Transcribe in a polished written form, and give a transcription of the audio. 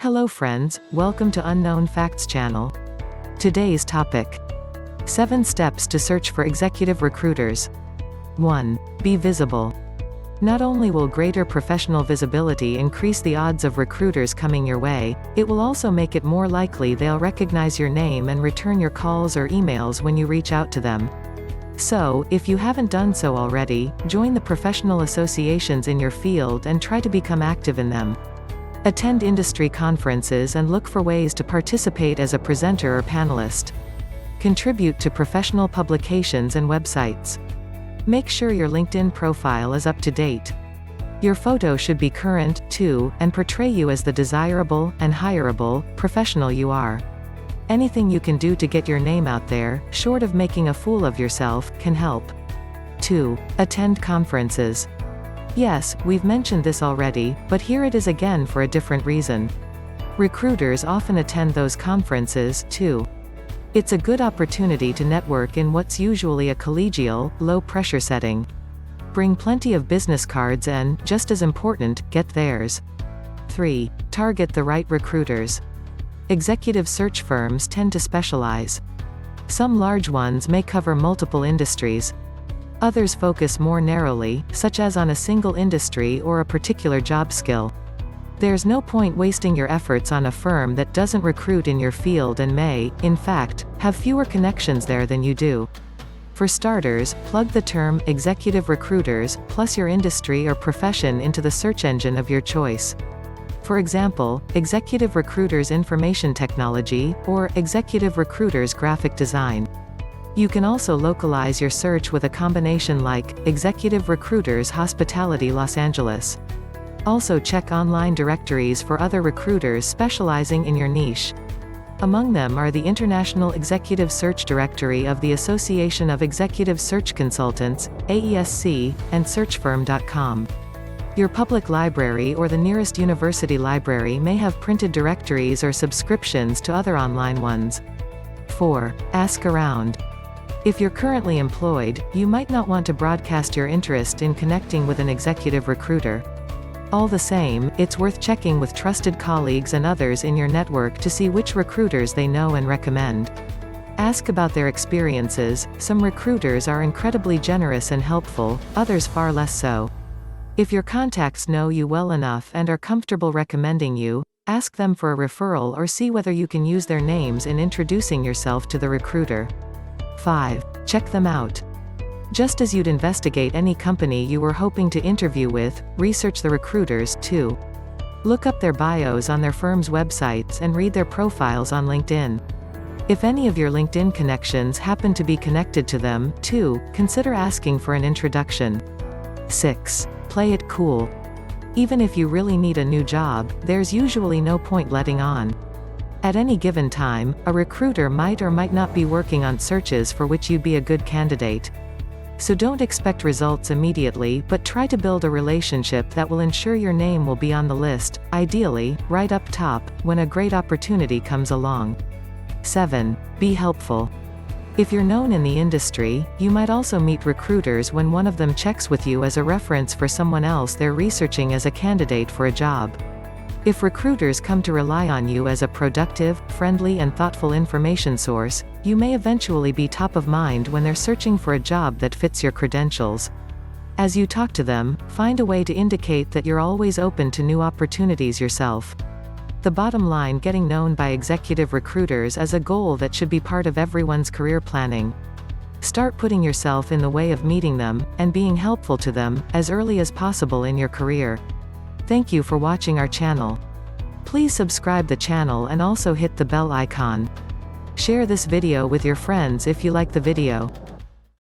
Hello friends, welcome to Unknown Facts channel. Today's topic: 7 steps to search for executive recruiters. 1. Be visible. Not only will greater professional visibility increase the odds of recruiters coming your way, it will also make it more likely they'll recognize your name and return your calls or emails when you reach out to them. So, if you haven't done so already, join the professional associations in your field and try to become active in them. Attend industry conferences and look for ways to participate as a presenter or panelist. Contribute to professional publications and websites. Make sure your LinkedIn profile is up to date. Your photo should be current, too, and portray you as the desirable and hireable professional you are. Anything you can do to get your name out there, short of making a fool of yourself, can help. 2. Attend conferences. Yes, we've mentioned this already, but here it is again for a different reason. Recruiters often attend those conferences, too. It's a good opportunity to network in what's usually a collegial, low-pressure setting. Bring plenty of business cards and, just as important, get theirs. 3. Target the right recruiters. Executive search firms tend to specialize. Some large ones may cover multiple industries. Others focus more narrowly, such as on a single industry or a particular job skill. There's no point wasting your efforts on a firm that doesn't recruit in your field and may, in fact, have fewer connections there than you do. For starters, plug the term executive recruiters plus your industry or profession into the search engine of your choice. For example, executive recruiters information technology, or executive recruiters graphic design. You can also localize your search with a combination like executive recruiters hospitality Los Angeles. Also check online directories for other recruiters specializing in your niche. Among them are the International Executive Search Directory of the Association of Executive Search Consultants, AESC, and searchfirm.com. Your public library or the nearest university library may have printed directories or subscriptions to other online ones. 4. Ask around. If you're currently employed, you might not want to broadcast your interest in connecting with an executive recruiter. All the same, it's worth checking with trusted colleagues and others in your network to see which recruiters they know and recommend. Ask about their experiences. Some recruiters are incredibly generous and helpful, others far less so. If your contacts know you well enough and are comfortable recommending you, ask them for a referral or see whether you can use their names in introducing yourself to the recruiter. 5. Check them out. Just as you'd investigate any company you were hoping to interview with, research the recruiters, too. Look up their bios on their firm's websites and read their profiles on LinkedIn. If any of your LinkedIn connections happen to be connected to them, too, consider asking for an introduction. 6. Play it cool. Even if you really need a new job, there's usually no point letting on. At any given time, a recruiter might or might not be working on searches for which you'd be a good candidate. So don't expect results immediately, but try to build a relationship that will ensure your name will be on the list, ideally, right up top, when a great opportunity comes along. 7. Be helpful. If you're known in the industry, you might also meet recruiters when one of them checks with you as a reference for someone else they're researching as a candidate for a job. If recruiters come to rely on you as a productive, friendly and thoughtful information source, you may eventually be top of mind when they're searching for a job that fits your credentials. As you talk to them, find a way to indicate that you're always open to new opportunities yourself. The bottom line: getting known by executive recruiters is a goal that should be part of everyone's career planning. Start putting yourself in the way of meeting them, and being helpful to them, as early as possible in your career. Thank you for watching our channel. Please subscribe the channel and also hit the bell icon. Share this video with your friends if you like the video.